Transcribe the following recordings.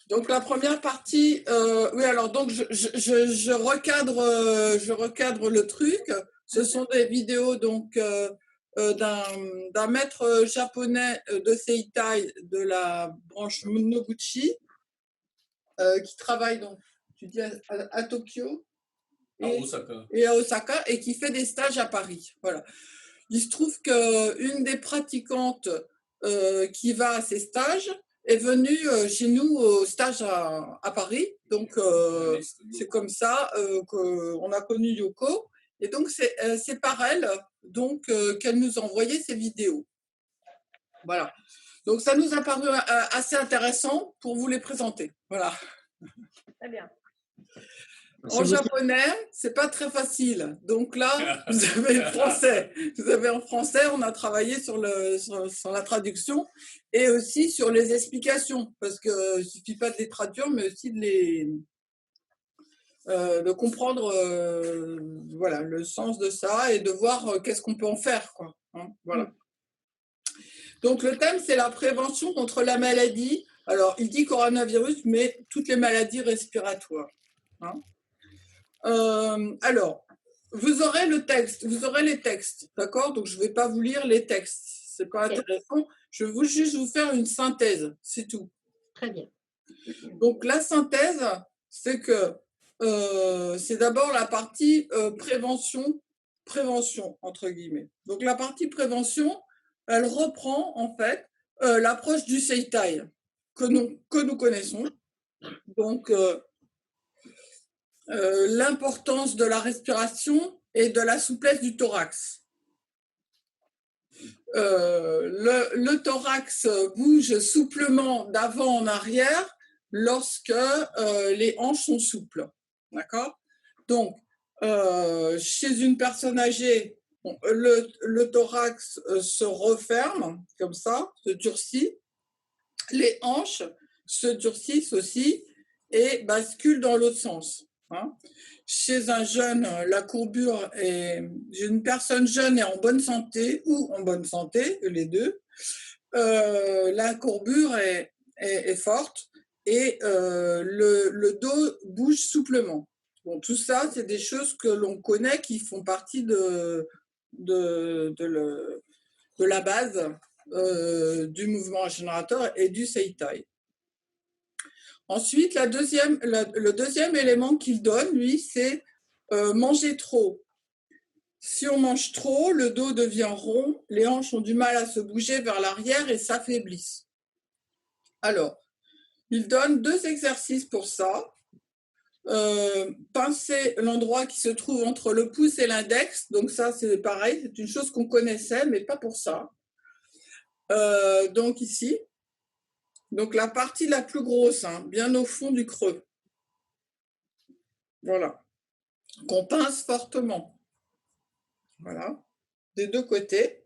Donc la première partie, oui, alors donc je recadre le truc. Ce sont des vidéos donc d'un maître japonais de Seitai de la branche Noguchi qui travaille donc, tu dis à Tokyo et à Osaka et qui fait des stages à Paris. Voilà. Il se trouve qu'une des pratiquantes qui va à ces stages est venue chez nous au stage à Paris. Donc, c'est comme ça qu'on a connu Yoko. Et donc, c'est par elle donc, qu'elle nous a envoyé ces vidéos. Voilà. Donc, ça nous a paru assez intéressant pour vous les présenter. Voilà. Très bien. En japonais, c'est pas très facile. Donc là, vous avez le français. Vous avez en français, on a travaillé sur la traduction et aussi sur les explications, parce que il suffit pas de les traduire, mais aussi de comprendre, voilà, le sens de ça et de voir qu'est-ce qu'on peut en faire, quoi. Hein, voilà. Donc le thème, c'est la prévention contre la maladie. Alors, il dit coronavirus, mais toutes les maladies respiratoires. Hein. Alors, vous aurez le texte, vous aurez les textes, d'accord? Donc, je ne vais pas vous lire les textes, c'est pas intéressant. Je veux juste vous faire une synthèse, c'est tout. Très bien. Donc, la synthèse, c'est que c'est d'abord la partie prévention, entre guillemets. Donc, la partie prévention, elle reprend en fait l'approche du Seitai que nous connaissons. Donc, l'importance de la respiration et de la souplesse du thorax. Le thorax bouge souplement d'avant en arrière lorsque les hanches sont souples. D'accord? Donc, chez une personne âgée, le thorax se referme comme ça, se durcit. Les hanches se durcissent aussi et basculent dans l'autre sens. Hein. Chez un jeune, la courbure est, une personne jeune et en bonne santé ou en bonne santé, les deux, la courbure est forte et le dos bouge souplement. Bon, tout ça, c'est des choses que l'on connaît qui font partie de la base du mouvement générateur et du Seitai. Ensuite, le deuxième élément qu'il donne, lui, c'est manger trop. Si on mange trop, le dos devient rond, les hanches ont du mal à se bouger vers l'arrière et s'affaiblissent. Alors, il donne 2 exercices pour ça. Pincer l'endroit qui se trouve entre le pouce et l'index. Donc ça, c'est pareil, c'est une chose qu'on connaissait, mais pas pour ça. Donc ici, donc la partie la plus grosse, hein, bien au fond du creux. Voilà. Qu'on pince fortement. Voilà. Des deux côtés.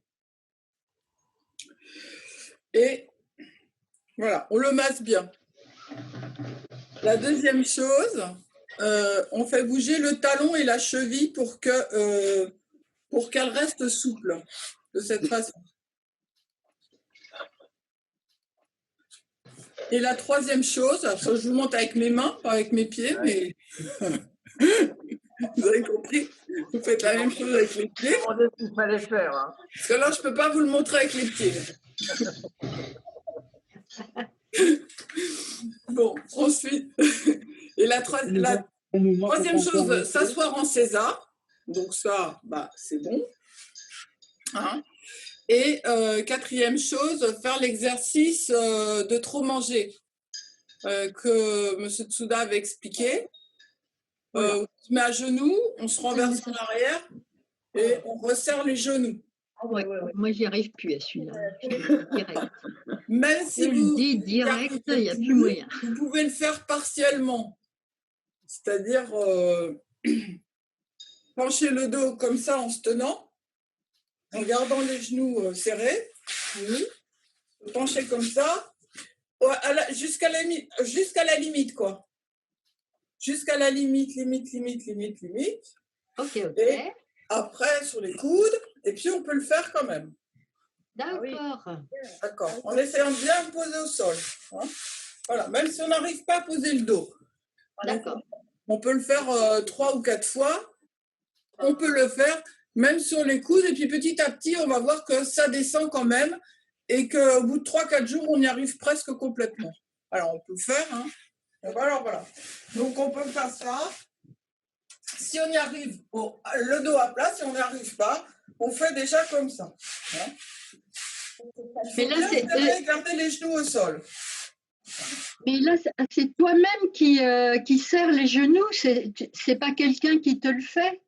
Et voilà, on le masse bien. La deuxième chose, on fait bouger le talon et la cheville pour qu'elle reste souple de cette façon. Et la troisième chose, je vous montre avec mes mains, pas avec mes pieds, mais vous avez compris, vous faites la même chose avec les pieds. Il fallait faire. Hein. Parce que là, je ne peux pas vous le montrer avec les pieds. Bon, ensuite, et la troisième chose, s'asseoir en César. Donc ça, bah, c'est bon. Hein. Et quatrième chose, faire l'exercice de trop manger que M. Tsuda avait expliqué. On se met à genoux, on se renverse en arrière et on resserre les genoux. Ouais. Moi, j'y arrive plus à celui-là. Même si vous dis direct, il n'y a plus moyen. Vous pouvez le faire partiellement. C'est-à-dire pencher le dos comme ça en se tenant, en gardant les genoux serrés, pencher comme ça, jusqu'à la limite, quoi. Jusqu'à la limite. Ok. Et après, sur les coudes, et puis on peut le faire quand même. D'accord. D'accord. En essayant de bien poser au sol. Hein. Voilà, même si on n'arrive pas à poser le dos. D'accord. On peut le faire 3 ou 4 fois. On peut le faire même sur les coudes. Et puis petit à petit, on va voir que ça descend quand même. Et qu'au bout de 3-4 jours, on y arrive presque complètement. Alors, on peut le faire. Hein. Voilà. Donc, on peut faire ça. Si on y arrive, le dos à plat. Si on n'y arrive pas, on fait déjà comme ça. Hein. Mais là, c'est garder les genoux au sol. Mais là, c'est toi-même qui serre les genoux, c'est pas quelqu'un qui te le fait.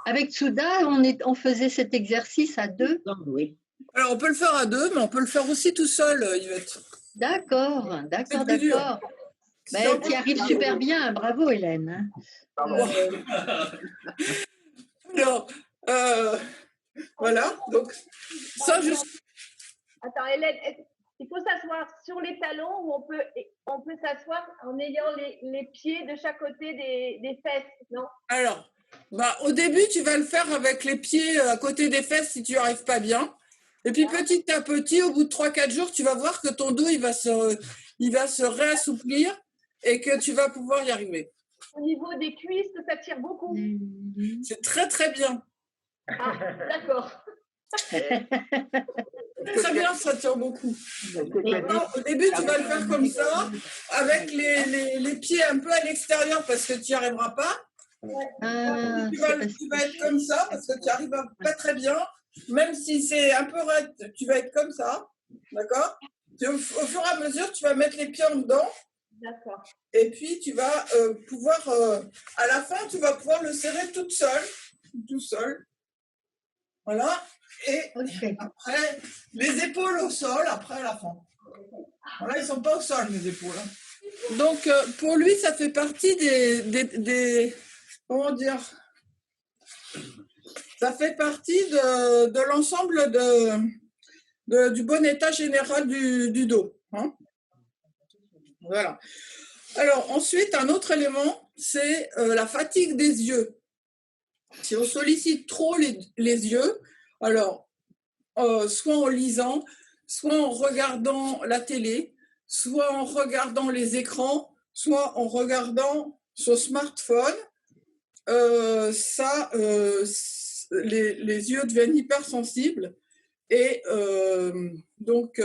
Avec Souda, on faisait cet exercice à 2. Oui. Alors, on peut le faire à 2, mais on peut le faire aussi tout seul, Yvette. D'accord. Tu y arrives super bien, bravo Hélène. Alors, voilà, donc ça juste. Attends, Hélène, il faut s'asseoir sur les talons ou on peut s'asseoir en ayant les pieds de chaque côté des fesses, non? Alors, au début, tu vas le faire avec les pieds à côté des fesses si tu n'y arrives pas bien. Et puis petit à petit, au bout de 3-4 jours, tu vas voir que ton dos, il va se réassouplir et que tu vas pouvoir y arriver. Au niveau des cuisses, ça tire beaucoup. C'est très, très bien. Ah, d'accord. Très bien, ça tire beaucoup. Au début, tu vas le faire comme ça, avec les pieds un peu à l'extérieur parce que tu n'y arriveras pas. Tu vas être comme ça parce que tu n'y arrives pas très bien. Même si c'est un peu raide, tu vas être comme ça. D'accord? Au fur et à mesure, tu vas mettre les pieds en dedans. D'accord. Et puis, tu vas pouvoir, à la fin, tu vas pouvoir le serrer toute seule, tout seul. Voilà. Et après, les épaules au sol, après à la fin. Voilà, ils ne sont pas au sol, les épaules. Hein. Donc, pour lui, ça fait partie des comment dire, ça fait partie de l'ensemble du bon état général du dos. Hein. Voilà. Alors, ensuite, un autre élément, c'est la fatigue des yeux. Si on sollicite trop les yeux, alors, soit en lisant, soit en regardant la télé, soit en regardant les écrans, soit en regardant son smartphone, les yeux deviennent hypersensibles et donc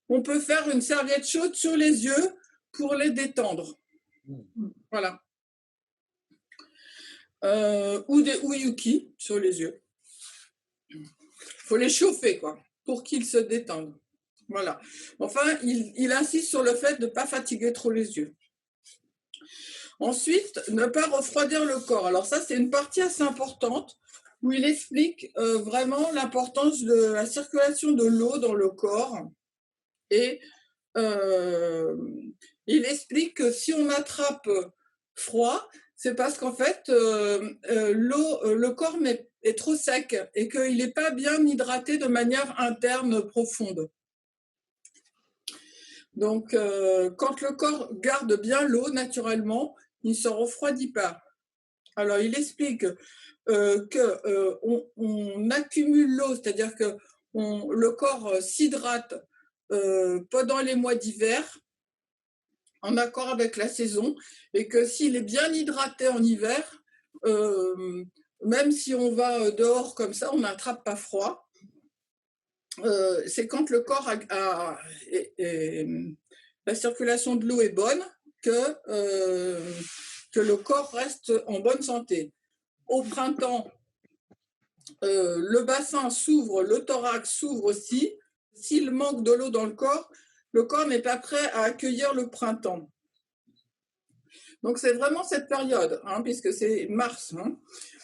on peut faire une serviette chaude sur les yeux pour les détendre. Voilà. Ou des Uyuki sur les yeux. Il faut les chauffer, quoi, pour qu'ils se détendent. Voilà. Enfin, il insiste sur le fait de ne pas fatiguer trop les yeux. Ensuite, ne pas refroidir le corps. Alors ça, c'est une partie assez importante où il explique vraiment l'importance de la circulation de l'eau dans le corps. Et il explique que si on attrape froid, c'est parce qu'en fait, le corps est trop sec et qu'il n'est pas bien hydraté de manière interne profonde. Donc, quand le corps garde bien l'eau naturellement, il ne se refroidit pas. Alors, il explique qu'on accumule l'eau, c'est-à-dire que le corps s'hydrate pendant les mois d'hiver, en accord avec la saison, et que s'il est bien hydraté en hiver, même si on va dehors comme ça, on n'attrape pas froid. C'est quand le corps la circulation de l'eau est bonne que le corps reste en bonne santé. Au printemps, le bassin s'ouvre, le thorax s'ouvre aussi. S'il manque de l'eau dans le corps n'est pas prêt à accueillir le printemps. Donc, c'est vraiment cette période, hein, puisque c'est mars. Hein.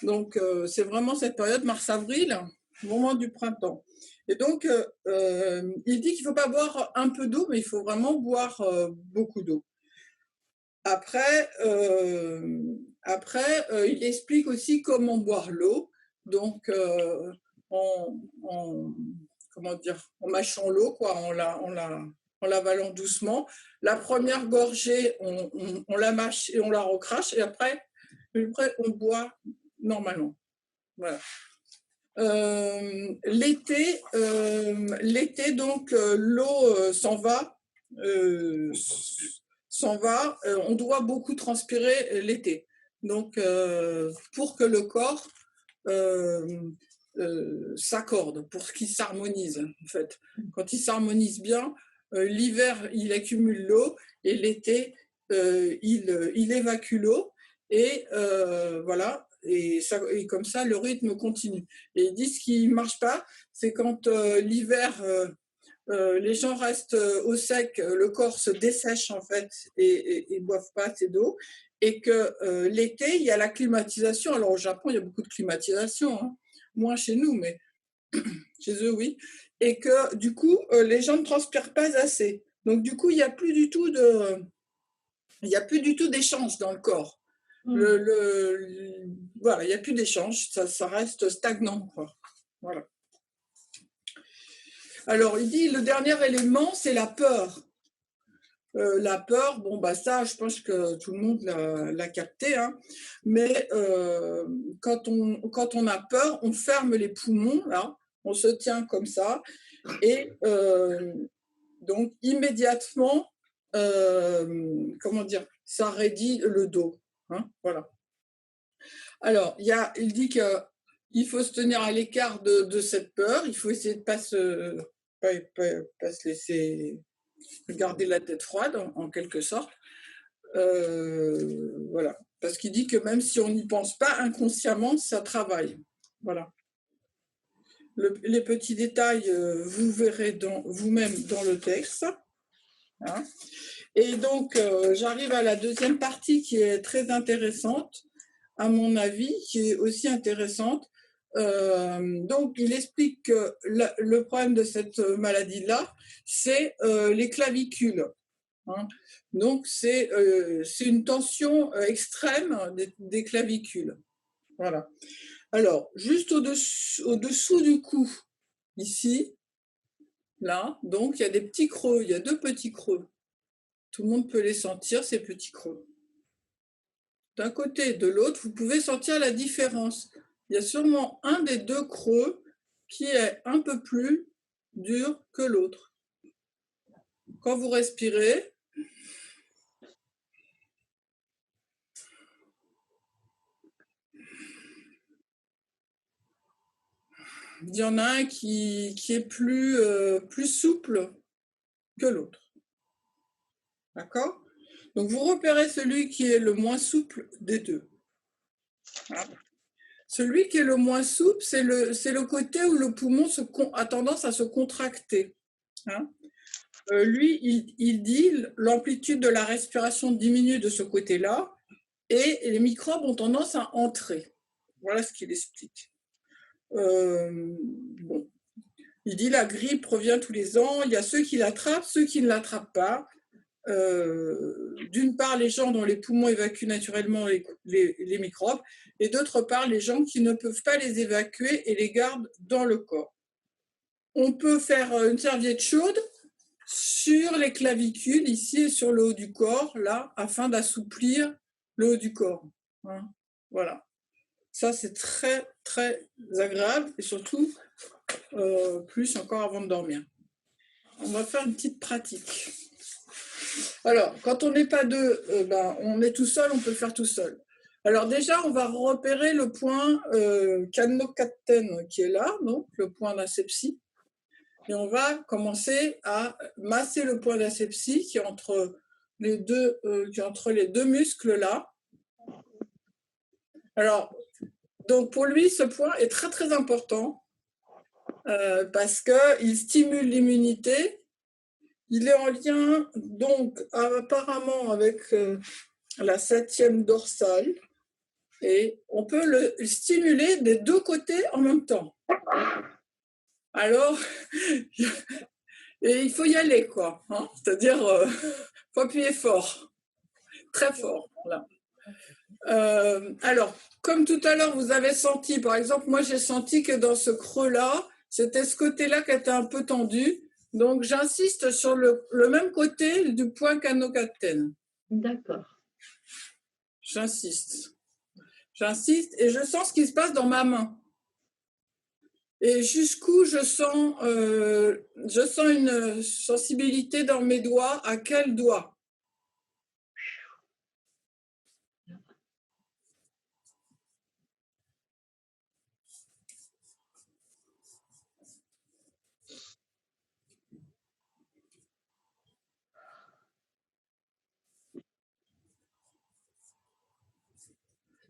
Donc, c'est vraiment cette période, mars-avril, au moment du printemps. Et donc, il dit qu'il ne faut pas boire un peu d'eau, mais il faut vraiment boire beaucoup d'eau. Après, il explique aussi comment boire l'eau. Donc, en mâchant l'eau, quoi, en l'avalant doucement. La première gorgée, on la mâche et on la recrache, et après on boit normalement. Voilà. L'été, donc, l'eau s'en va s'en va. On doit beaucoup transpirer l'été. Donc, pour que le corps s'accorde, pour qu'il s'harmonise, en fait. Quand il s'harmonise bien, l'hiver, il accumule l'eau et l'été, il évacue l'eau. Et voilà, et comme ça, le rythme continue. Et ils disent ce qui ne marche pas, c'est quand l'hiver, les gens restent au sec, le corps se dessèche en fait et ne boivent pas assez d'eau. Et que l'été, il y a la climatisation. Alors au Japon, il y a beaucoup de climatisation, hein. Moins chez nous, mais chez eux, oui. Et que du coup, les gens ne transpirent pas assez. Donc du coup, il n'y a plus du tout d'échange dans le corps. Voilà, il n'y a plus d'échange, ça reste stagnant, quoi. Voilà. Alors, il dit, le dernier élément, c'est la peur. La peur, bon, bah ça, je pense que tout le monde l'a capté, hein. Mais quand on a peur, on ferme les poumons, là, on se tient comme ça, et donc immédiatement, comment dire, ça raidit le dos, hein, voilà. Alors, il dit qu'il faut se tenir à l'écart de cette peur, il faut essayer de pas se laisser garder la tête froide, en quelque sorte. Voilà. Parce qu'il dit que même si on n'y pense pas inconsciemment, ça travaille. Voilà. Les petits détails, vous verrez vous-même dans le texte. Hein. Et donc, j'arrive à la deuxième partie qui est très intéressante, à mon avis, qui est aussi intéressante. Donc, il explique que le problème de cette maladie-là, c'est les clavicules. Hein. Donc, c'est une tension extrême des clavicules. Voilà. Alors, juste au-dessous du cou, ici, là, donc il y a des petits creux, il y a 2 petits creux. Tout le monde peut les sentir, ces petits creux. D'un côté et de l'autre, vous pouvez sentir la différence. Il y a sûrement un des 2 creux qui est un peu plus dur que l'autre. Quand vous respirez, il y en a un qui est plus souple que l'autre. D'accord? Donc, vous repérez celui qui est le moins souple des 2. Voilà. Celui qui est le moins souple, c'est le côté où le poumon a tendance à se contracter. Hein? Lui, il dit l'amplitude de la respiration diminue de ce côté-là et les microbes ont tendance à entrer. Voilà ce qu'il explique. Bon. Il dit la grippe revient tous les ans, il y a ceux qui l'attrapent, ceux qui ne l'attrapent pas. D'une part, les gens dont les poumons évacuent naturellement les microbes, et d'autre part, les gens qui ne peuvent pas les évacuer et les gardent dans le corps. On peut faire une serviette chaude sur les clavicules, ici et sur le haut du corps, là, afin d'assouplir le haut du corps. Hein, voilà. Ça, c'est très, très agréable, et surtout, plus encore avant de dormir. On va faire une petite pratique. Alors, quand on n'est pas 2, on est tout seul, on peut le faire tout seul. Alors déjà, on va repérer le point Kanno-Katten qui est là, donc le point d'asepsie. Et on va commencer à masser le point d'asepsie qui est entre les deux muscles là. Alors, donc pour lui, ce point est très très important parce qu'il stimule l'immunité. Il est en lien, donc, apparemment avec la 7e dorsale et on peut le stimuler des 2 côtés en même temps. Alors, et il faut y aller, quoi. Hein, c'est-à-dire, faut appuyer fort, très fort. Là. Alors, comme tout à l'heure, vous avez senti, par exemple, moi j'ai senti que dans ce creux-là, c'était ce côté-là qui était un peu tendu. Donc, j'insiste sur le même côté du point Kanno-Katten. D'accord. J'insiste et je sens ce qui se passe dans ma main. et jusqu'où je sens une sensibilité dans mes doigts. À quel doigt?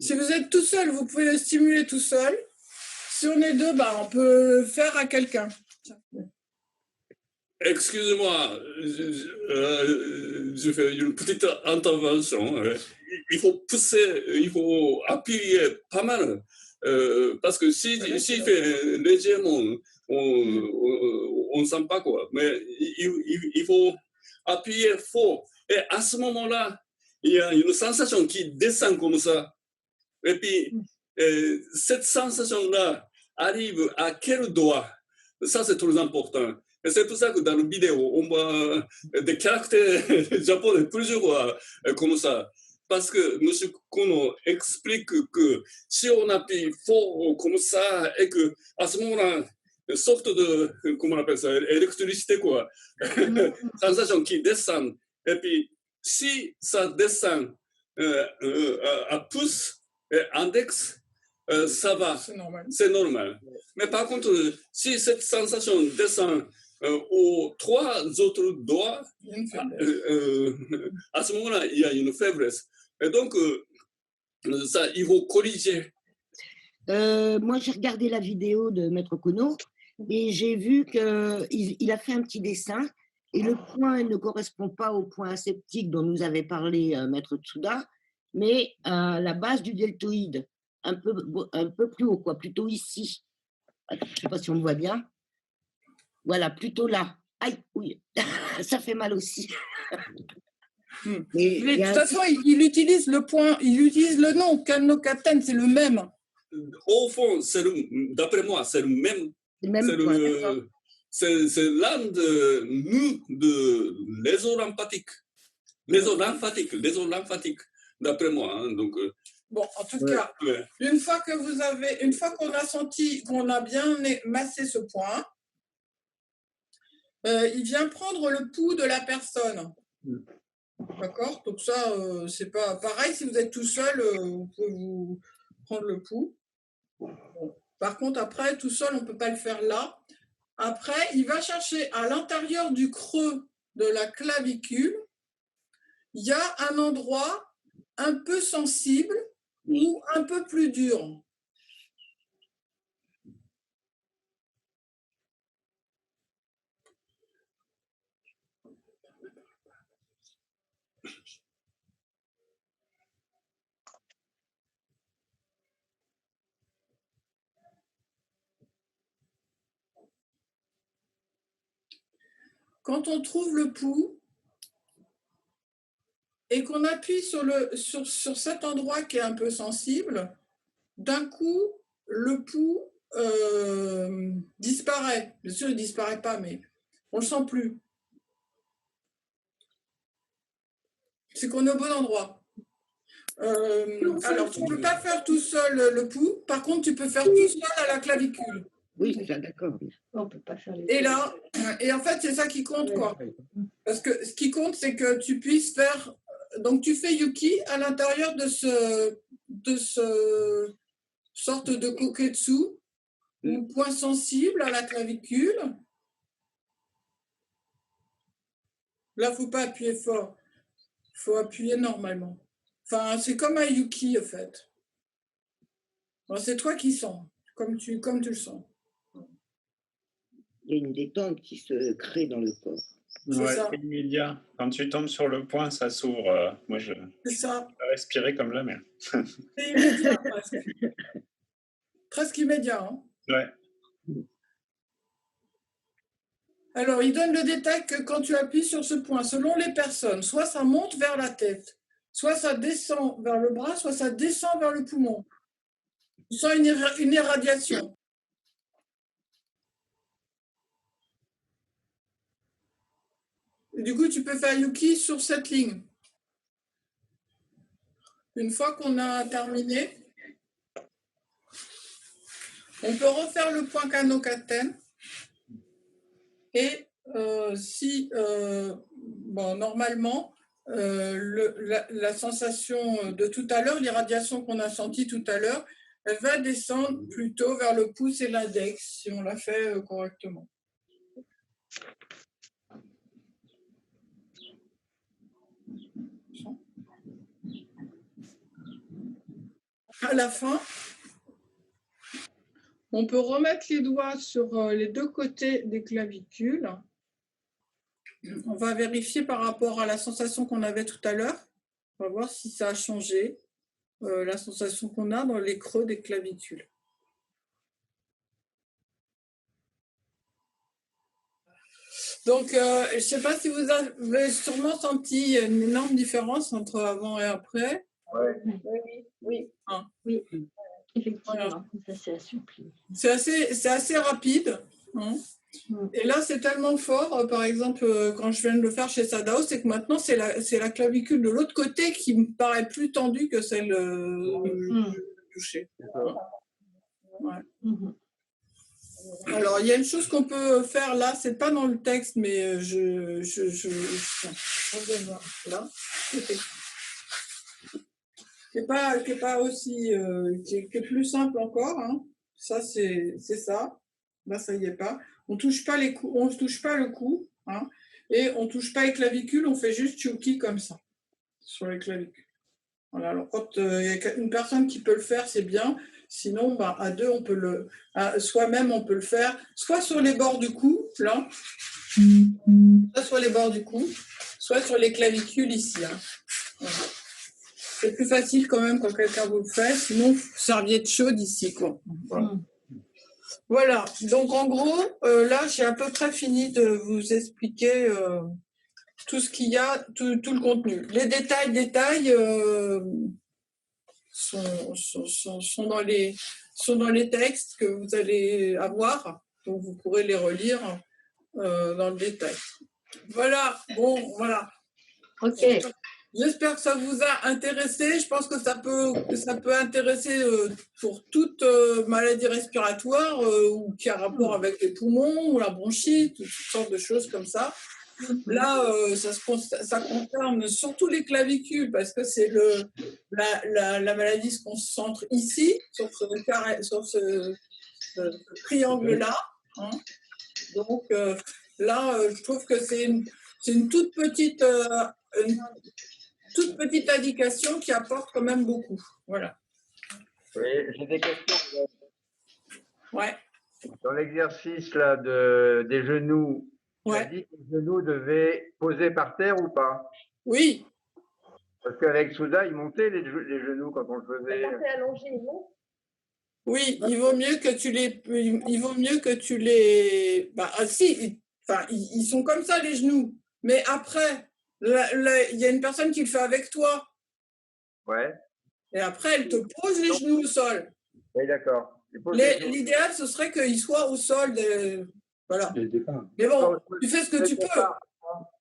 Si vous êtes tout seul, vous pouvez le stimuler tout seul. Si on est deux, bah, on peut le faire à quelqu'un. Excusez-moi, je fais une petite intervention. Il faut pousser, il faut appuyer pas mal. Parce que si fait légèrement, on ne sent pas quoi. Mais il faut appuyer fort. Et à ce moment-là, il y a une sensation qui descend comme ça. Et puis, cette sensation-là arrive à quel doigt? Ça, c'est très important. Et c'est pour ça que dans la vidéo, on voit des caractères japonais plusieurs comme ça. Parce que M. Kono explique que si on appuie fort comme ça et que à ce moment-là, une sorte de, comment on appelle ça, électricité, quoi, sensation qui descend. Et puis, si ça descend à pouce, index, ça va, c'est normal. Mais par contre, si cette sensation descend aux trois autres doigts, à ce moment-là, il y a une faiblesse. Et donc, ça, il faut corriger. Moi, j'ai regardé la vidéo de Maître Kono et j'ai vu qu'il a fait un petit dessin et le point ne correspond pas au point aseptique dont nous avait parlé Maître Tsuda, mais à la base du deltoïde, un peu plus haut, quoi, plutôt ici. Je ne sais pas si on le voit bien. Voilà, plutôt là. Aïe, oui, ça fait mal aussi. Mais de toute façon, il utilise le point, il utilise le nom, Kanno-Katen, c'est le même. Au fond, d'après moi, c'est le même. C'est l'un de nous de l'ésolamphatique. L'ésolamphatique, d'après moi. Hein, donc, bon, en tout cas, une fois qu'on a senti qu'on a bien massé ce point, il vient prendre le pouls de la personne. D'accord? Donc ça, c'est pas pareil. Si vous êtes tout seul, vous pouvez vous prendre le pouls. Bon. Par contre, après, tout seul, on ne peut pas le faire là. Après, il va chercher à l'intérieur du creux de la clavicule. Il y a un endroit un peu sensible ou un peu plus dur. Quand on trouve le pouls et qu'on appuie sur cet endroit qui est un peu sensible, d'un coup, le pouls disparaît. Bien sûr, il ne disparaît pas, mais on ne le sent plus. C'est qu'on est au bon endroit. Alors, tu ne peux pas faire tout seul le pouls. Par contre, tu peux faire tout seul à la clavicule. Oui, d'accord. On peut pas faire les et là, et en fait, c'est ça qui compte, quoi. Parce que ce qui compte, c'est que tu puisses faire. Donc, tu fais Yuki à l'intérieur de ce sorte de koketsu, ou point sensible à la clavicule. Là, il ne faut pas appuyer fort. Il faut appuyer normalement. Enfin, c'est comme un Yuki, en fait. Bon, c'est toi qui sens, comme tu le sens. Il y a une détente qui se crée dans le corps. Ouais, c'est immédiat. Quand tu tombes sur le point, ça s'ouvre. Moi, je respirer comme jamais. C'est immédiat, presque. Presque immédiat. Hein. Ouais. Alors, il donne le détail que quand tu appuies sur ce point, selon les personnes, soit ça monte vers la tête, soit ça descend vers le bras, soit ça descend vers le poumon. Tu sens une irradiation. Et du coup, tu peux faire Yuki sur cette ligne. Une fois qu'on a terminé, On peut refaire le point canocatène. Et si, bon, normalement, la sensation de tout à l'heure, l'irradiation qu'on a sentie tout à l'heure, elle va descendre plutôt vers le pouce et l'index, si on l'a fait correctement. À la fin, on peut remettre les doigts sur les deux côtés des clavicules. On va vérifier par rapport à la sensation qu'on avait tout à l'heure. On va voir si ça a changé, la sensation qu'on a dans les creux des clavicules. Donc, je ne sais pas si vous avez sûrement senti une énorme différence entre avant et après. Oui. Hein. Oui, effectivement, Voilà. ça s'est assoupli. C'est assez rapide. Hein. Et là, c'est tellement fort, par exemple, quand je viens de le faire chez Sadao, c'est que maintenant, c'est la clavicule de l'autre côté qui me paraît plus tendue que celle du toucher. Ouais. Alors, il y a une chose qu'on peut faire là, c'est pas dans le texte, mais là, qui est pas aussi, qui est plus simple encore. Hein. Ça, c'est ça. Là, ça y est pas. On touche pas les coups, on touche pas le cou, hein, et on touche pas les clavicules. On fait juste chouki comme ça sur les clavicules. Voilà. Alors, quand il y a une personne qui peut le faire, c'est bien. Sinon, bah, à deux, on peut soi-même, on peut le faire, soit sur les bords du cou, là, soit sur les bords du cou, soit sur les clavicules ici. Hein. Voilà. C'est plus facile quand même quand quelqu'un vous le fait, sinon, serviette chaude ici, quoi. Voilà. Voilà. Donc, en gros, là, j'ai à peu près fini de vous expliquer tout ce qu'il y a, tout le contenu. Les détails sont dans les textes que vous allez avoir, donc vous pourrez les relire dans le détail. Voilà, bon, voilà. Ok. J'espère que ça vous a intéressé. Je pense que ça peut intéresser pour toute maladie respiratoire ou qui a rapport avec les poumons ou la bronchite, toutes sortes de choses comme ça. Là, ça concerne surtout les clavicules parce que c'est la maladie se concentre ici, sur ce triangle-là. Hein. Donc là, je trouve que c'est une toute petite indication qui apporte quand même beaucoup. Voilà. Oui, j'ai des questions. Ouais. Dans l'exercice là des genoux, tu as dit que les genoux devaient poser par terre ou pas? Oui. Parce qu'avec Souda, il montait les genoux quand on le faisait. Quand c'est allongé, non? Oui, il vaut mieux que tu les. Bah, si, enfin, ils sont comme ça les genoux. Mais après, il y a une personne qui le fait avec toi. Ouais. Et après, elle te pose les genoux au sol. Oui, d'accord. L'idéal, ce serait qu'ils soient au sol. Voilà. Mais bon, tu fais ce que tu peux.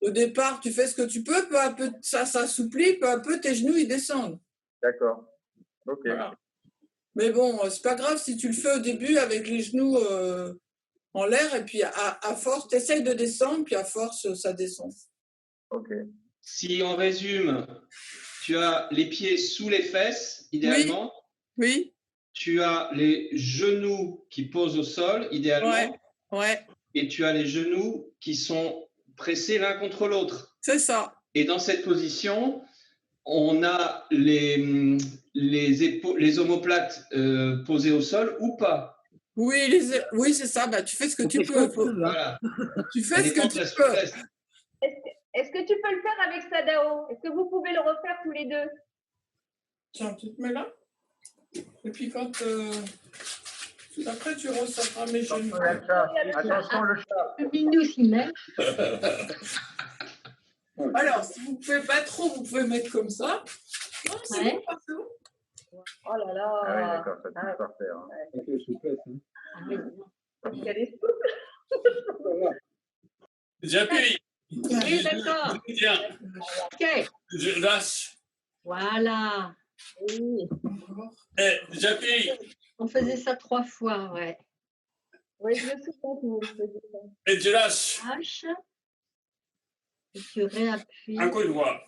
Au départ, tu fais ce que tu peux. Peu à peu, ça s'assouplit. Peu à peu, tes genoux, ils descendent. D'accord. Ok. Voilà. Mais bon, c'est pas grave si tu le fais au début avec les genoux en l'air. Et puis, à force, tu essayes de descendre. Puis, à force, ça descend. Ok. Si on résume, tu as les pieds sous les fesses, idéalement. Oui. Tu as les genoux qui posent au sol, idéalement. Ouais. Et tu as les genoux qui sont pressés l'un contre l'autre. C'est ça. Et dans cette position, on a les omoplates posées au sol ou pas? Oui, oui, c'est ça. Bah, tu fais ce que tu peux. Voilà. Tu fais ce que tu peux. Est-ce que tu peux le faire avec Sadao? Est-ce que vous pouvez le refaire tous les deux? Tiens, tu te mets là. Et puis quand après tu ressentras mes genoux. Attention le chat. Le minou s'y met. Alors, si vous ne pouvez pas trop, vous pouvez mettre comme ça. Non, c'est bon, partout. Oh là là. Ah oui, d'accord, ça peut pas faire. J'appuie. Oui, d'accord. Ok. Je lâche. Voilà. Oui. J'appuie. On faisait ça 3 fois, ouais. Oui, je me souviens que vous le faisiez ça. Et tu lâches. Lâche. Et tu réappuies. Encore une fois.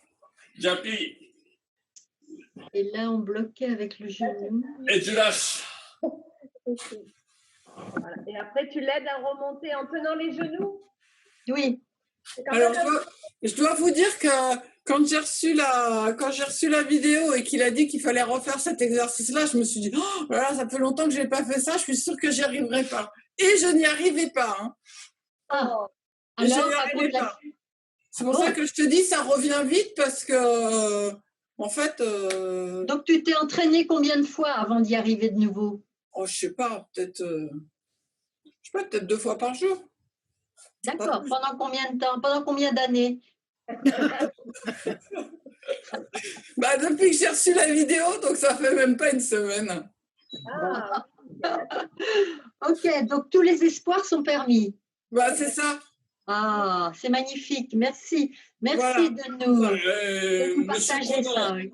J'appuie. Et là, on bloquait avec le genou. Et tu lâches. Voilà. Et après, tu l'aides à remonter en tenant les genoux. Oui. Alors, je dois vous dire que quand j'ai reçu la vidéo et qu'il a dit qu'il fallait refaire cet exercice-là, je me suis dit, oh, voilà, ça fait longtemps que je n'ai pas fait ça, je suis sûre que j'y arriverai pas. Et je n'y arrivais pas. Hein. Ah, et je n'y arrivais pas. C'est pour ça que je te dis, ça revient vite parce que, en fait. Donc, tu t'es entraîné combien de fois avant d'y arriver de nouveau? Oh, je sais pas, peut-être 2 fois par jour. D'accord. Pendant combien de temps? Pendant combien d'années? Bah, depuis que j'ai reçu la vidéo, donc ça fait même pas une semaine. Ah. Ok, donc tous les espoirs sont permis. Bah, c'est ça. Ah, c'est magnifique. Merci. Merci Voilà. de nous partager ça. Oui.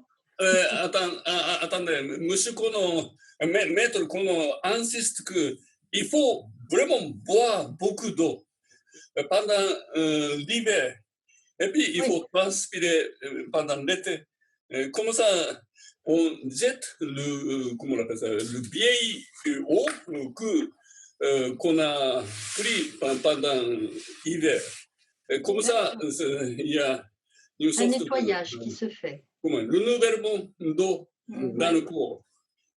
Attendez, monsieur Kono, maître Kono insiste qu'il faut vraiment boire beaucoup d'eau pendant l'hiver. Et puis, il faut transpirer pendant l'été. Comme ça, on jette comment on appelle ça, le vieil eau qu'on a pris pendant l'hiver. Comme ça, il y a une sorte un nettoyage qui se fait. Le renouvellement d'eau dans le corps.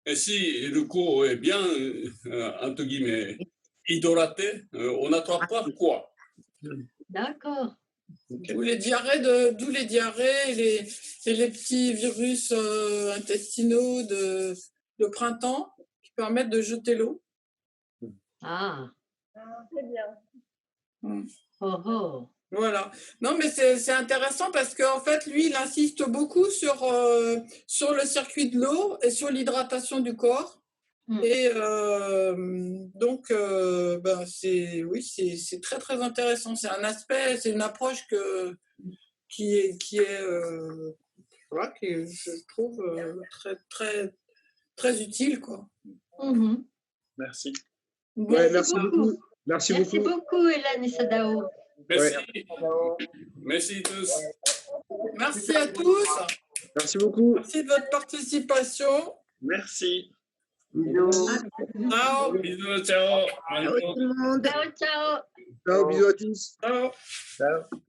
Et si le corps est bien, entre guillemets, hydraté, on n'attrape pas froid. D'accord. D'où les diarrhées et les petits virus intestinaux de printemps qui permettent de jeter l'eau. Ah. C'est bien. Oh, oh. Voilà. Non, mais c'est intéressant parce qu'en fait, lui, il insiste beaucoup sur le circuit de l'eau et sur l'hydratation du corps. Et donc, c'est très, très intéressant. C'est un aspect, c'est une approche qui je trouve très, très, très utile, quoi. Merci. Merci beaucoup. Merci beaucoup, Hélène et Sadao. Merci. Merci tous. Merci à tous. Merci beaucoup. Merci de votre participation. Merci. Bisous. Ciao. Bisous, ciao. Ciao, ciao. Ciao, bisous à tous. Ciao. Ciao.